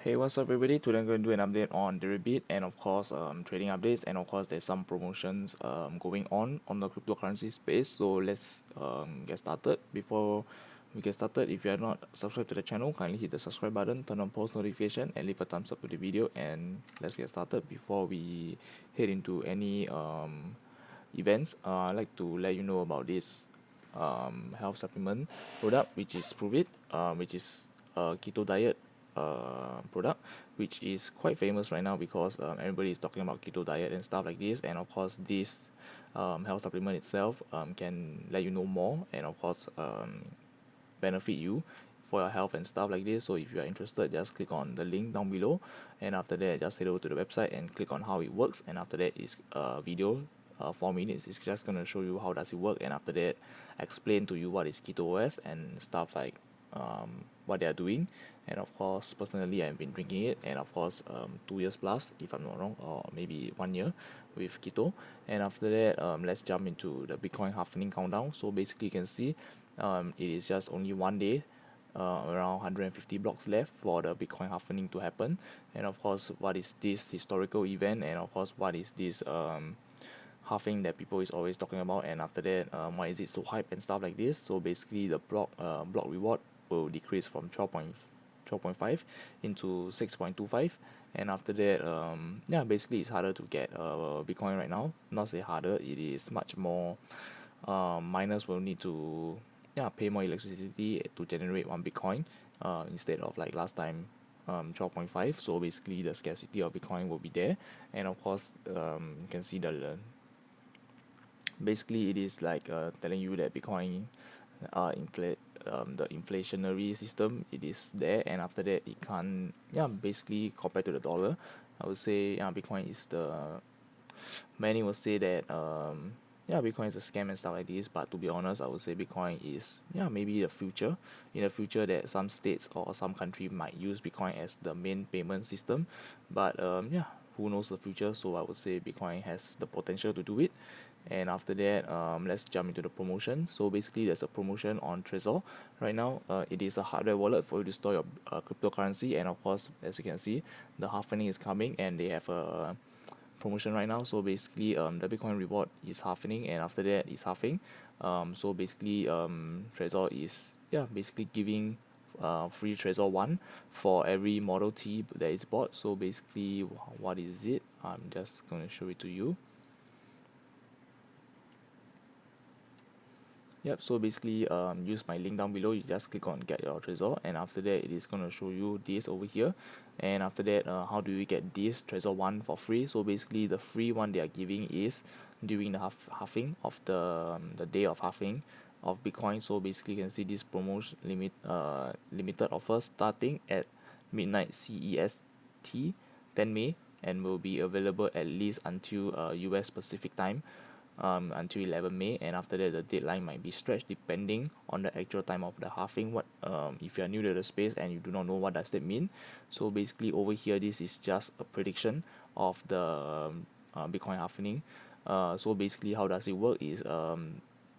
Hey, what's up everybody? Today I'm going to do an update on Deribit and of course trading updates, and of course there's some promotions going on the cryptocurrency space. So let's get started. Before we get started, if you are not subscribed to the channel, kindly hit the subscribe button, turn on post notification and leave a thumbs up to the video, and let's get started. Before we head into any events, I'd like to let you know about this health supplement product, which is Prove It, which is a keto diet product, which is quite famous right now because everybody is talking about keto diet and stuff like this. And of course this health supplement itself can let you know more, and of course benefit you for your health and stuff like this. So if you are interested, just click on the link down below, and after that just head over to the website and click on how it works, and after that is a video 4 minutes. It's just gonna show you how does it work, and after that explain to you what is keto OS and stuff like what they are doing. And of course personally I've been drinking it, and of course 2 years plus if I'm not wrong, or maybe 1 year with keto. And after that let's jump into the Bitcoin halving countdown. So basically you can see it is just only 1 day, around 150 blocks left for the Bitcoin halving to happen. And of course what is this historical event, and of course what is this halving that people is always talking about, and after that why is it so hype and stuff like this. So basically the block reward will decrease from 12.5 into 6.25, and after that yeah, basically it's harder to get Bitcoin right now. Not say harder, it is much more. Miners will need to, yeah, pay more electricity to generate 1 Bitcoin instead of like last time 12.5. So basically the scarcity of Bitcoin will be there. And of course you can see the basically it is like telling you that Bitcoin the inflationary system, it is there, and after that it can't, yeah, basically compared to the dollar, I would say, yeah, Bitcoin is the, many will say that yeah, Bitcoin is a scam and stuff like this, but to be honest I would say Bitcoin is, yeah, maybe the future, in the future that some states or some country might use Bitcoin as the main payment system. But yeah, who knows the future. So I would say Bitcoin has the potential to do it. And after that let's jump into the promotion. So basically there's a promotion on Trezor right now. It is a hardware wallet for you to store your cryptocurrency, and of course as you can see the halving is coming and they have a promotion right now. So basically the Bitcoin reward is halving, and after that is halving. So basically Trezor is, yeah, basically giving free Trezor One for every Model T that is bought. So basically what is it, I'm just going to show it to you. Yep, so basically use my link down below. You just click on get your Trezor, and after that it is going to show you this over here. And after that how do you get this Trezor One for free? So basically the free one they are giving is during the halving of the day of halving of Bitcoin. So basically you can see this promotion limited offer starting at midnight CEST 10 May, and will be available at least until US Pacific time, until 11 May, and after that the deadline might be stretched depending on the actual time of the halving. What if you are new to the space and you do not know what does that mean, so basically over here this is just a prediction of the Bitcoin halving. So basically how does it work is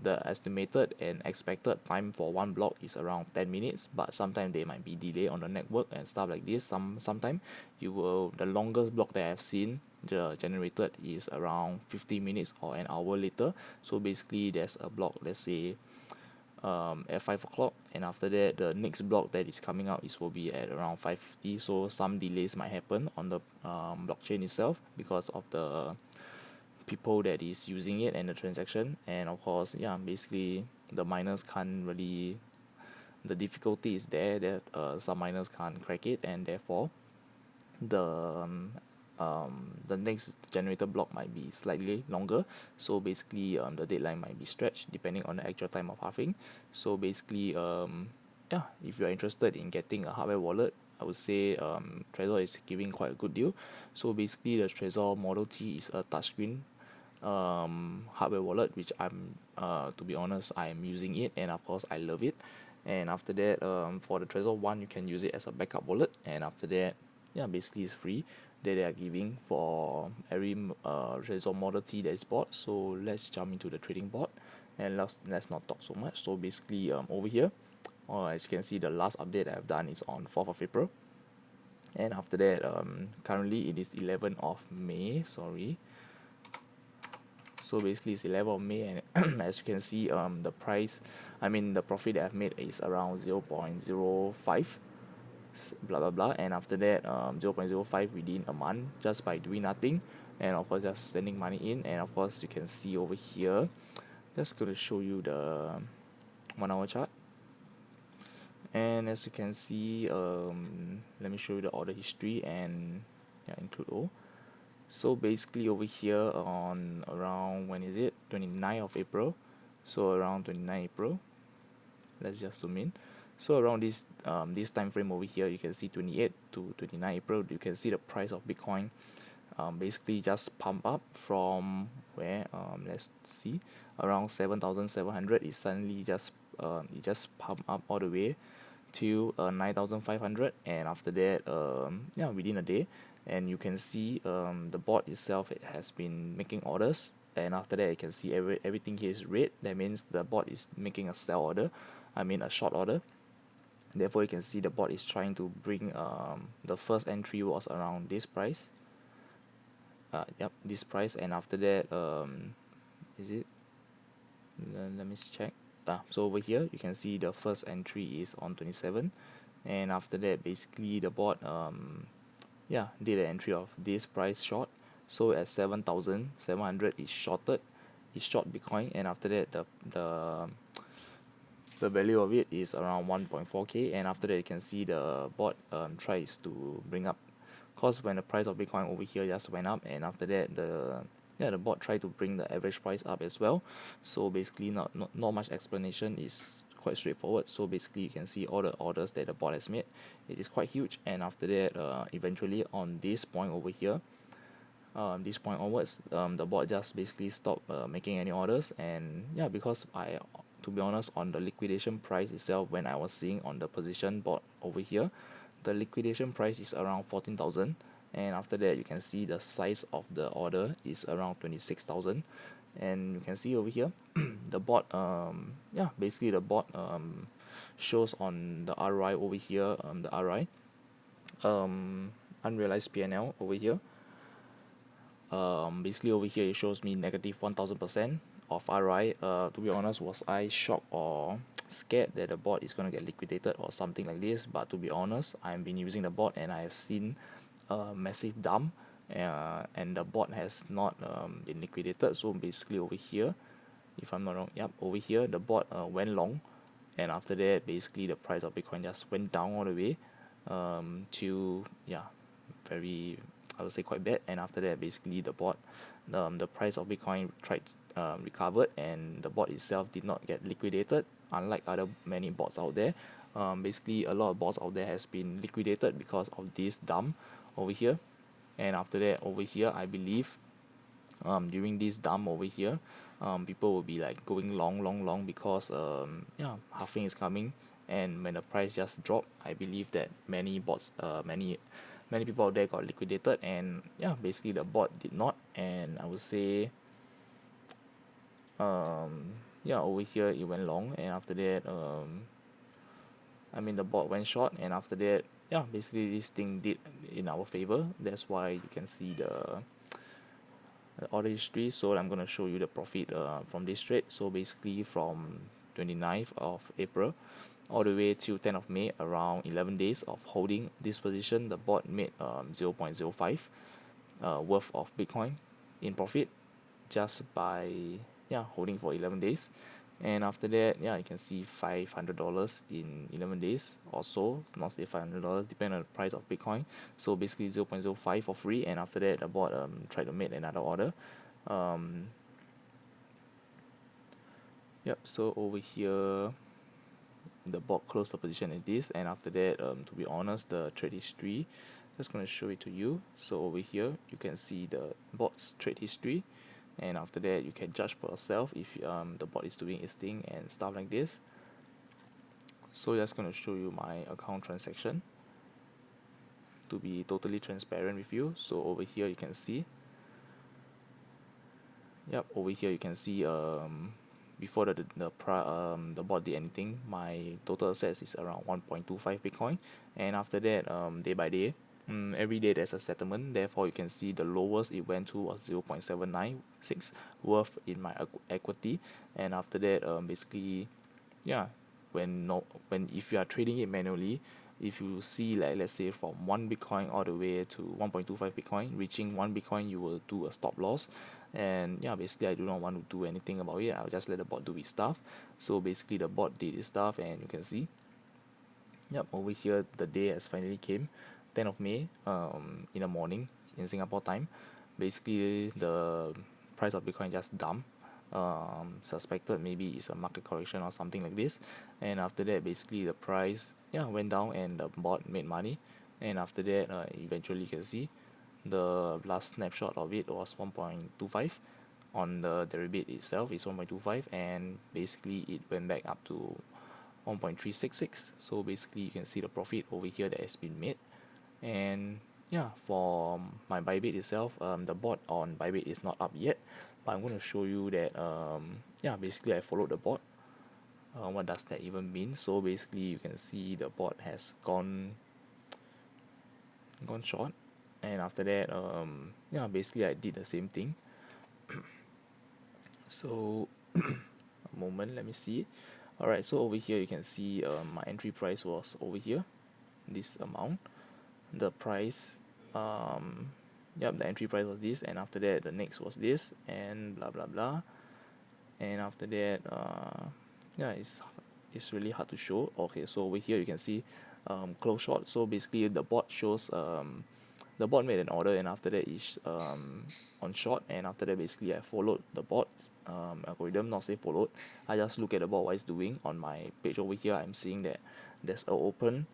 the estimated and expected time for one block is around 10 minutes, but sometimes they might be delay on the network and stuff like this. Sometimes you will, the longest block that I've seen generated is around 50 minutes or an hour later. So basically there's a block, let's say at 5 o'clock, and after that the next block that is coming out is will be at around 5:50. So some delays might happen on the blockchain itself because of the people that is using it and the transaction. And of course, yeah, basically the miners can't really, the difficulty is there that some miners can't crack it, and therefore the the next generator block might be slightly longer. So basically the deadline might be stretched depending on the actual time of halving. So basically yeah, if you are interested in getting a hardware wallet, I would say Trezor is giving quite a good deal. So basically the Trezor Model T is a touchscreen hardware wallet, which I'm to be honest I am using it, and of course I love it. And after that for the Trezor One you can use it as a backup wallet, and after that, yeah, basically it's free that they are giving for every Trezor Model T that is bought. So let's jump into the trading bot, and let's not talk so much. So basically over here as you can see the last update I've done is on 4th of April, And after that, currently it is 11th of May, sorry. So basically it's 11th of May, and as you can see, the price, the profit that I've made is around 0.05, blah blah blah. And after that, 0.05 within a month, just by doing nothing, and of course just sending money in. And of course you can see over here, just going to show you the 1 hour chart. And as you can see, let me show you the order history and yeah, include all. So basically over here on around, when is it, 29th of April, so around 29 April, let's just zoom in. So around this time frame over here, you can see 28 to 29 April, you can see the price of Bitcoin basically just pump up from where, let's see, around 7,700. It suddenly just it just pump up all the way to 9,500, and after that, yeah, within a day. And you can see the bot itself, it has been making orders, and after that you can see everything here is red. That means the bot is making a sell order, a short order. Therefore you can see the bot is trying to bring, the first entry was around this price, yep, this price. And after that, is it, let me check. So over here you can see the first entry is on 27, and after that basically the bot yeah, did an entry of this price short. So at 7,700 is shorted, is short Bitcoin. And after that, the value of it is around 1.4k. And after that you can see the bot tries to bring up, cause when the price of Bitcoin over here just went up, and after that the bot tried to bring the average price up as well. So basically not much explanation, is quite straightforward. So basically you can see all the orders that the bot has made, it is quite huge. And after that, eventually on this point over here, this point onwards, the bot just basically stopped making any orders. And yeah, because to be honest, on the liquidation price itself, when I was seeing on the position board over here, the liquidation price is around 14,000, and after that you can see the size of the order is around 26,000. And you can see over here the bot, yeah, basically the bot shows on the ROI over here, the ROI, unrealized PNL over here. Basically over here it shows me negative 1000% of ROI. To be honest, was I shocked or scared that the bot is gonna get liquidated or something like this? But to be honest, I've been using the bot and I have seen a massive dump, and the bot has not been liquidated. So basically over here, if I'm not wrong, yep, over here the bot went long, and after that basically the price of Bitcoin just went down all the way to, yeah, very, I would say quite bad. And after that basically the bot, the price of Bitcoin tried recovered, and the bot itself did not get liquidated, unlike other many bots out there. Basically a lot of bots out there has been liquidated because of this dump over here. And after that over here, I believe during this dump over here, people will be like going long because yeah, halving is coming. And when the price just dropped, I believe that many bots, many people out there got liquidated. And yeah, basically the bot did not. And I would say, yeah, over here it went long, and after that, the bot went short, and after that, yeah, basically this thing did in our favor. That's why you can see the order history. So I'm gonna show you the profit from this trade. So basically from 29th of April all the way till 10th of May, around 11 days of holding this position, the bot made 0.05 worth of Bitcoin in profit, just by, yeah, holding for 11 days. And after that, yeah, you can see $500 in 11 days or so, not say $500, depending on the price of Bitcoin. So basically 0.05 for free. And after that the bot tried to make another order. Yep, so over here the bot closed the position at this. And after that, to be honest, the trade history, just going to show it to you. So over here you can see the bot's trade history, and after that you can judge for yourself if the bot is doing its thing and stuff like this. So just going to show you my account transaction to be totally transparent with you. So over here you can see, yep, over here you can see before the bot did anything, my total assets is around 1.25 Bitcoin. And after that, day by day, every day there's a settlement. Therefore you can see the lowest it went to was 0.796 worth in my equity. And after that, basically, yeah, when if you are trading it manually, if you see, like, let's say from 1 Bitcoin all the way to 1.25 Bitcoin, reaching 1 Bitcoin, you will do a stop loss. And yeah, basically I do not want to do anything about it. I'll just let the bot do its stuff. So basically the bot did its stuff, and you can see, yep, over here the day has finally came, 10th of May, in the morning in Singapore time. Basically the price of Bitcoin just dumped. Suspected maybe it's a market correction or something like this. And after that, basically the price, yeah, went down and the bot made money. And after that, eventually you can see the last snapshot of it was 1.25. On the Deribit itself is 1.25, and basically it went back up to 1.366. So basically you can see the profit over here that has been made. And yeah, for my ByBit itself, the bot on ByBit is not up yet, but I'm going to show you that, yeah, basically I followed the bot. What does that even mean? So basically you can see the bot has gone short, and after that, yeah, basically I did the same thing. So a moment, let me see. Alright, so over here you can see, my entry price was over here, this amount. The price, yep, the entry price was this, and after that the next was this, and blah blah blah. And after that, yeah, it's really hard to show. Okay, so over here you can see, close short. So basically the bot shows, the bot made an order, and after that is, on short. And after that, basically I followed the bot algorithm. Not say followed, I just look at the bot what it's doing. On my page over here, I'm seeing that there's a open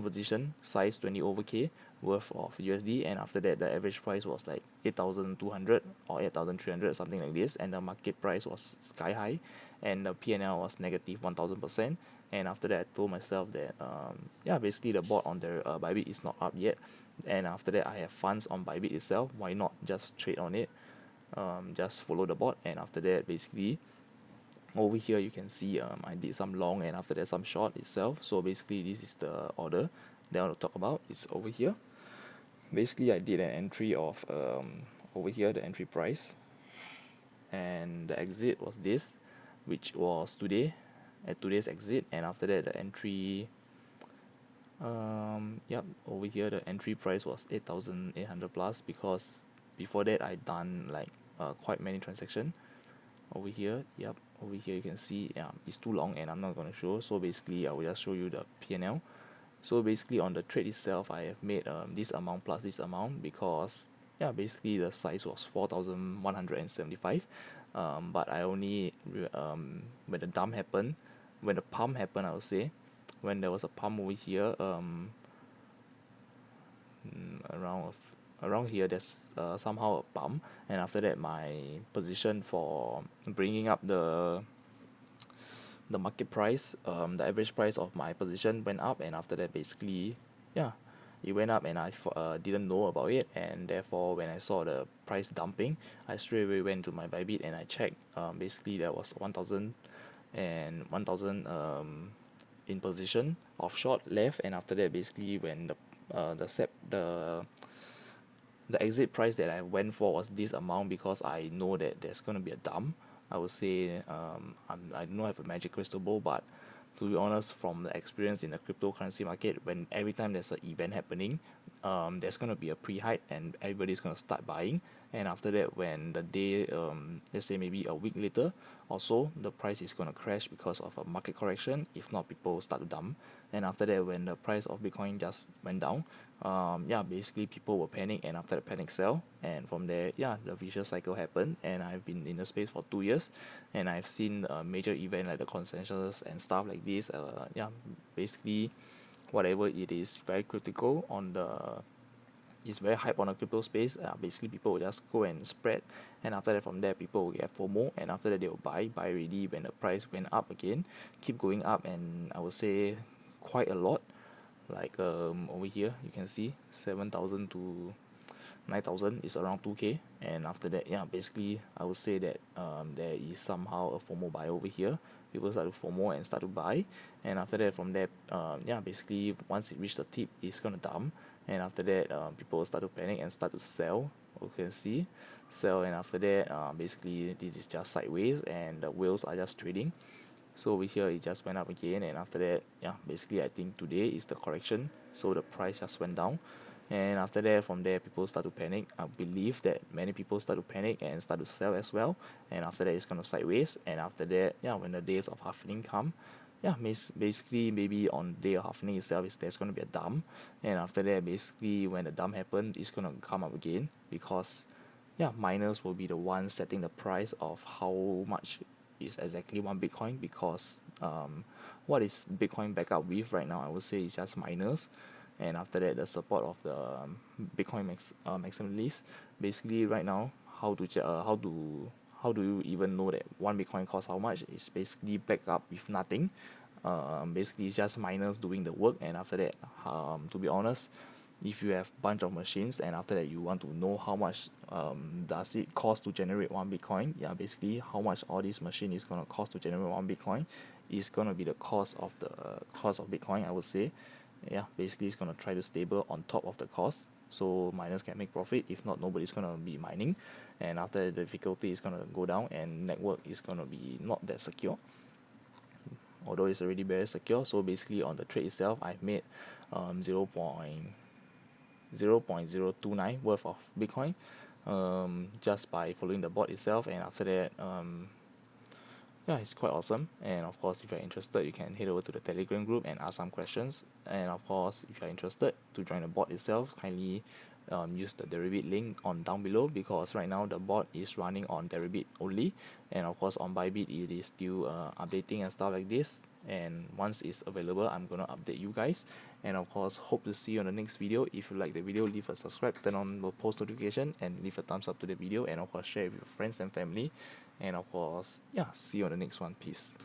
position size 20 over K worth of USD, and after that the average price was like 8,200 or 8,300, something like this, and the market price was sky high, and the PNL was negative 1,000%. And after that I told myself that, yeah, basically the bot on the ByBit is not up yet, and after that I have funds on ByBit itself, why not just trade on it, just follow the bot. And after that, basically over here you can see, I did some long and after that some short itself. So basically this is the order that I want to talk about. It's over here. Basically I did an entry of, over here the entry price, and the exit was this, which was today, at today's exit. And after that the entry, yep, over here the entry price was 8,800 plus, because before that I done like, quite many transactions over here. Yep, over here you can see, yeah, it's too long and I'm not going to show. So basically I will just show you the PNL. So basically on the trade itself I have made, this amount plus this amount, because yeah, basically the size was 4,175, but I only when the dump happened, when the pump happened, I would say, when there was a pump over here, around here there's, somehow a pump, and after that my position for bringing up the market price, the average price of my position went up, and after that basically, yeah, it went up, and I didn't know about it. And therefore when I saw the price dumping, I straight away went to my ByBit and I checked. Basically there was 1,000 and 1,000 in position of short left. And after that, basically when the exit price that I went for was this amount, because I know that there's going to be a dump. I would say, I do not have a magic crystal ball, but to be honest, from the experience in the cryptocurrency market, when every time there's an event happening, there's going to be a pre-hype and everybody's going to start buying. And after that, when the day, let's say maybe a week later or so, the price is going to crash because of a market correction. If not, people start to dump. And after that, when the price of Bitcoin just went down, yeah, basically people will panic, and after the panic sell, and from there, yeah, the vicious cycle happened. And I've been in the space for 2 years, and I've seen a major event like the consensus and stuff like this. Yeah, basically whatever it is very critical on the, it's very hype on the crypto space. Basically people will just go and spread, and after that, from there people will get FOMO, and after that they will buy already when the price went up again, keep going up. And I would say quite a lot, like, over here you can see 7,000 to 9,000 is around 2k, and after that, yeah, basically I would say that there is somehow a FOMO buy over here. People start to FOMO and start to buy, and after that, from there, yeah, basically once it reach the tip, it's gonna dump, and after that, people start to panic and start to sell. You can see sell, and after that, basically this is just sideways, and the whales are just trading. So over here it just went up again, and after that, yeah, basically I think today is the correction, so the price just went down, and after that, from there, people start to panic. I believe that many people start to panic and start to sell as well, and after that it's gonna sideways, and after that, yeah, when the days of halving come, yeah, basically maybe on day of halving itself is there's gonna be a dump, and after that, basically when the dump happen, it's gonna come up again, because yeah, miners will be the ones setting the price of how much is exactly one Bitcoin, because what is Bitcoin back up with right now, I would say it's just miners, and after that the support of the Bitcoin maximalist. Basically right now, how do you even know that one Bitcoin costs how much? It's basically back up with nothing. Basically it's just miners doing the work, and after that, to be honest, if you have bunch of machines and after that you want to know how much does it cost to generate one Bitcoin, yeah, basically how much all this machine is gonna cost to generate one Bitcoin is gonna be the cost of Bitcoin, I would say. Yeah, basically it's gonna try to stable on top of the cost, so miners can make profit. If not, nobody's gonna be mining, and after that, the difficulty is gonna go down, and network is gonna be not that secure, although it's already very secure. So basically on the trade itself, I've made 0.029 worth of Bitcoin, just by following the bot itself, and after that, yeah, it's quite awesome. And of course, if you're interested, you can head over to the Telegram group and ask some questions. And of course, if you're interested to join the bot itself, kindly use the Deribit link on down below, because right now the bot is running on Deribit only, and of course on ByBit it is still updating and stuff like this. And once it's available, I'm gonna update you guys. And of course, hope to see you on the next video. If you like the video, leave a subscribe, turn on the post notification, and leave a thumbs up to the video, and of course share with your friends and family. And of course, yeah, see you on the next one. Peace.